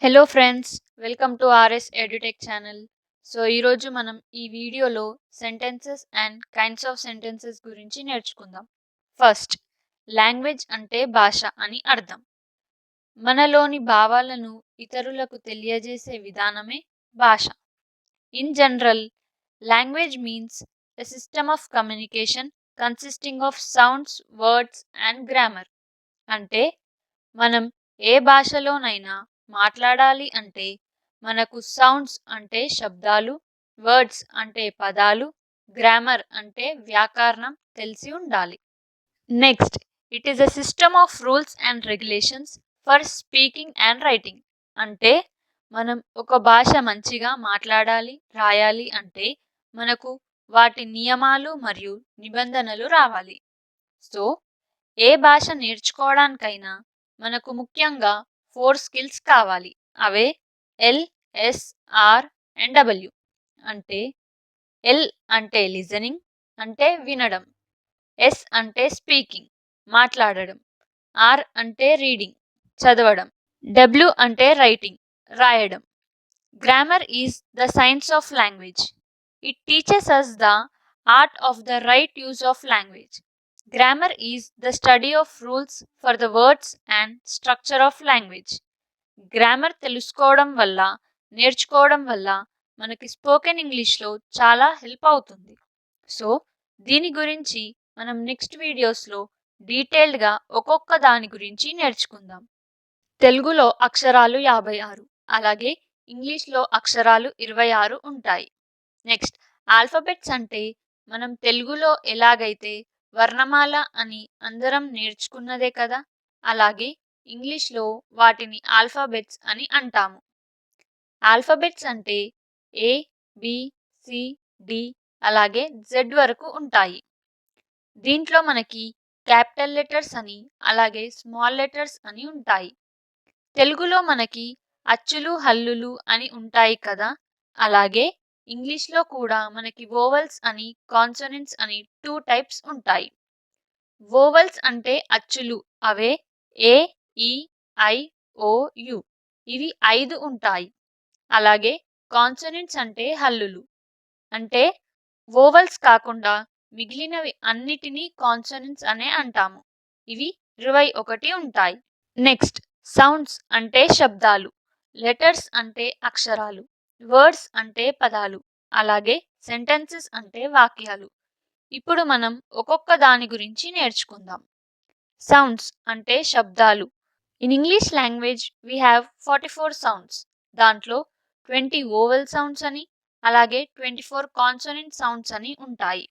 Hello friends, welcome to RS edutech channel. ఈరోజు మనం ఈ వీడియోలో sentences and kinds of sentences గురించి నేర్చుకుందాం. ఫస్ట్, లాంగ్వేజ్ అంటే భాష అని అర్థం. మనలోని భావాలను ఇతరులకు తెలియజేసే విధానమే భాష. In general, language means a system of communication consisting of sounds, words and grammar. అంటే మనం ఏ భాషలోనైనా మాట్లాడాలి అంటే మనకు సౌండ్స్ అంటే శబ్దాలు, వర్డ్స్ అంటే పదాలు, గ్రామర్ అంటే వ్యాకరణం తెలిసి ఉండాలి. Next, it is a system of rules and regulations for speaking and writing. అంటే మనం ఒక భాష మంచిగా మాట్లాడాలి, రాయాలి అంటే మనకు వాటి నియమాలు మరియు నిబంధనలు రావాలి. సో ఏ భాష నేర్చుకోవడానికైనా మనకు ముఖ్యంగా 4 స్కిల్స్ కావాలి. అవే L, S, R and W. అంటే ఎల్ అంటే లిజనింగ్, అంటే వినడం. ఎస్ అంటే స్పీకింగ్, మాట్లాడడం. ఆర్ అంటే రీడింగ్, చదవడం. డబ్ల్యూ అంటే రైటింగ్, రాయడం. Grammar is the science of language. It teaches us the art of the right use of language. Grammar is the study of rules for the words and structure of language. Grammar తెలుసుకోవడం వల్ల, నేర్చుకోవడం వల్ల మనకి spoken ఇంగ్లీష్లో చాలా help అవుతుంది. So దీని గురించి మనం నెక్స్ట్ వీడియోస్లో డీటెయిల్డ్గా ఒక్కొక్క దాని గురించి నేర్చుకుందాం. తెలుగులో అక్షరాలు 56, అలాగే ఇంగ్లీష్లో అక్షరాలు 26 ఉంటాయి. నెక్స్ట్, ఆల్ఫబెట్స్ అంటే మనం తెలుగులో ఎలాగైతే వర్ణమాల అని అందరం నేర్చుకున్నదే కదా, అలాగే ఇంగ్లీష్లో వాటిని ఆల్ఫాబెట్స్ అని అంటాము. ఆల్ఫాబెట్స్ అంటే ఏ, బి, సి, డి అలాగే జెడ్ వరకు ఉంటాయి. దీంట్లో మనకి క్యాపిటల్ లెటర్స్ అని అలాగే స్మాల్ లెటర్స్ అని ఉంటాయి. తెలుగులో మనకి అచ్చులు, హల్లులు అని ఉంటాయి కదా, అలాగే ఇంగ్లీష్లో కూడా మనకి వోవెల్స్ అని, కాన్సోనెంట్స్ అని 2 టైప్స్ ఉంటాయి. వోవెల్స్ అంటే అచ్చులు, అవే ఏ, ఈ, ఐ, ఓ, యు. ఇవి 5 ఉంటాయి. అలాగే కాన్సోనెంట్స్ అంటే హల్లులు. అంటే వోవెల్స్ కాకుండా మిగిలినవి అన్నిటినీ కాన్సోనెంట్స్ అనే అంటాము. ఇవి 21 ఉంటాయి. నెక్స్ట్, సౌండ్స్ అంటే శబ్దాలు, లెటర్స్ అంటే అక్షరాలు, వర్డ్స్ అంటే పదాలు, అలాగే సెంటెన్సెస్ అంటే వాక్యాలు. ఇప్పుడు మనం ఒక్కొక్క దాని గురించి నేర్చుకుందాం. సౌండ్స్ అంటే శబ్దాలు. In English language we have 44 sounds. దాంట్లో 20 వోవెల్ సౌండ్స్ అని అలాగే 24 కాన్సోనెంట్ సౌండ్స్ అని ఉంటాయి.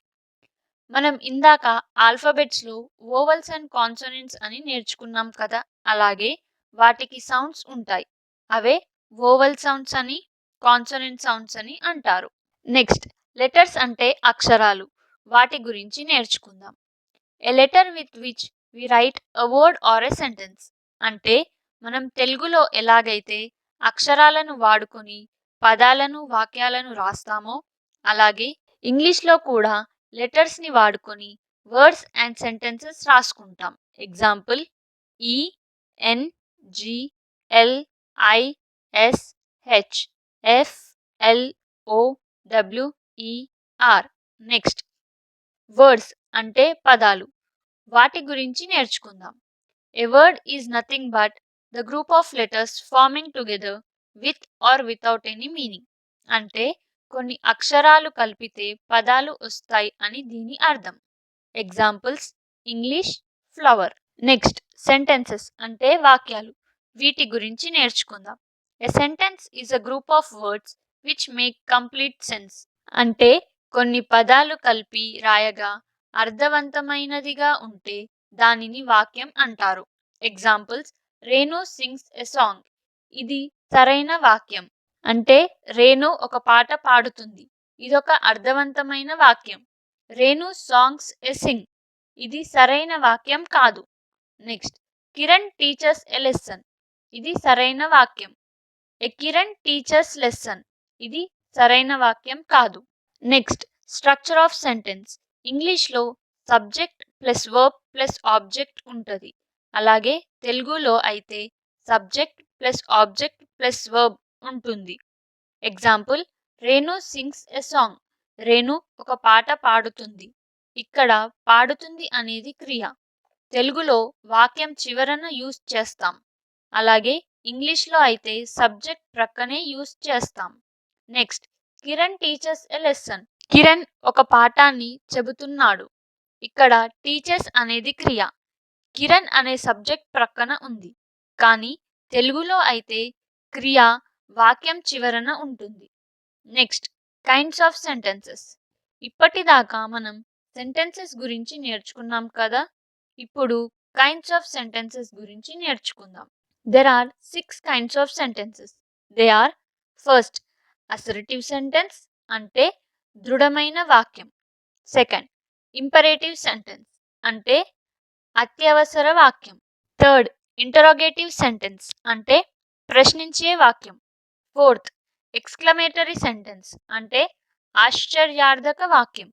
మనం ఇందాక ఆల్ఫాబెట్స్లో వోవెల్స్ అండ్ కాన్సోనెంట్స్ అని నేర్చుకున్నాం కదా, అలాగే వాటికి సౌండ్స్ ఉంటాయి. అవే వోవెల్ సౌండ్స్ అని, కాన్సోనెంట్ సౌండ్స్ అని అంటారు. నెక్స్ట్, లెటర్స్ అంటే అక్షరాలు. వాటి గురించి నేర్చుకుందాం. A letter with which we write a word or a sentence. అంటే మనం తెలుగులో ఎలాగైతే అక్షరాలను వాడుకొని పదాలను, వాక్యాలను రాస్తామో అలాగే ఇంగ్లీష్లో కూడా లెటర్స్ని వాడుకొని వర్డ్స్ అండ్ సెంటెన్సెస్ రాసుకుంటాం. Example E, N, G, L, I, S, H, F, L, O, W, E, R. Next, words అంటే పదాలు. వాటి గురించి నేర్చుకుందాం. A word is nothing but the group of letters forming together with or without any meaning. అంటే కొన్ని అక్షరాలు కలిపితే పదాలు వస్తాయి అని దీని అర్థం. Examples English flower. Next, sentences అంటే వాక్యాలు. వీటి గురించి నేర్చుకుందాం. A sentence is a group of words which make complete sense. అంటే కొన్ని పదాలు కలిపి రాయగా అర్థవంతమైనదిగా ఉంటే దానిని వాక్యం అంటారు. Examples Renu sings a song. ఇది సరైన వాక్యం. అంటే రేణు ఒక పాట పాడుతుంది. ఇదొక అర్థవంతమైన వాక్యం. Renu songs a sing. ఇది సరైన వాక్యం కాదు. Next, Kiran teachers a lesson. ఇది సరైన వాక్యం. A Kiran teachers lesson. ఇది సరైన వాక్యం కాదు. Next, structure of sentence. ఇంగ్లీష్లో subject plus verb plus object ఉంటుంది. అలాగే తెలుగులో అయితే subject plus object plus verb ఉంటుంది. Example, Renu sings a song. Renu ఒక పాట పాడుతుంది. ఇక్కడ పాడుతుంది అనేది క్రియ. తెలుగులో వాక్యం చివరన యూస్ చేస్తాం. అలాగే ఇంగ్లీష్లో అయితే సబ్జెక్ట్ ప్రక్కనే యూస్ చేస్తాం. Next, Kiran teachers a lesson. Kiran ఒక పాఠాన్ని చెబుతున్నాడు. ఇక్కడ టీచర్స్ అనేది క్రియ. కిరణ్ అనే సబ్జెక్ట్ ప్రక్కన ఉంది. కానీ తెలుగులో అయితే క్రియ వాక్యం చివరన ఉంటుంది. Next, kinds of sentences. ఇప్పటిదాకా మనం సెంటెన్సెస్ గురించి నేర్చుకున్నాం కదా. ఇప్పుడు కైండ్స్ ఆఫ్ సెంటెన్సెస్ గురించి నేర్చుకుందాం. There are 6 kinds of sentences. They are: first, assertive sentence అంటే దృఢమైన వాక్యం. సెకండ్, ఇంపరేటివ్ సెంటెన్స్ అంటే అత్యవసర వాక్యం. థర్డ్, ఇంటరోగేటివ్ సెంటెన్స్ అంటే ప్రశ్నించే వాక్యం. ఫోర్త్, ఎక్స్క్లమేటరీ సెంటెన్స్ అంటే ఆశ్చర్యార్థక వాక్యం.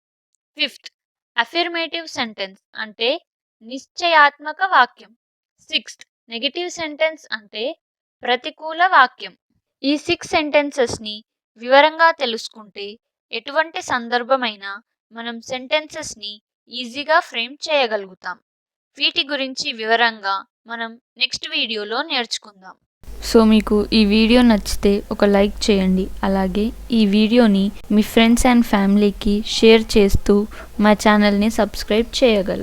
ఫిఫ్త్, అఫిర్మేటివ్ సెంటెన్స్ అంటే నిశ్చయాత్మక వాక్యం. సిక్స్త్, నెగటివ్ సెంటెన్స్ అంటే ప్రతికూల వాక్యం. ఈ 6 సెంటెన్సెస్ని వివరంగా తెలుసుకుంటే ఎటువంటి సందర్భమైనా మనం సెంటెన్సెస్ని ఈజీగా ఫ్రేమ్ చేయగలుగుతాం. వీటి గురించి వివరంగా మనం నెక్స్ట్ వీడియోలో నేర్చుకుందాం. సో మీకు ఈ వీడియో నచ్చితే ఒక లైక్ చేయండి. అలాగే ఈ వీడియోని మీ ఫ్రెండ్స్ అండ్ ఫ్యామిలీకి షేర్ చేస్తూ మా ఛానల్ని సబ్స్క్రైబ్ చేయగలరు.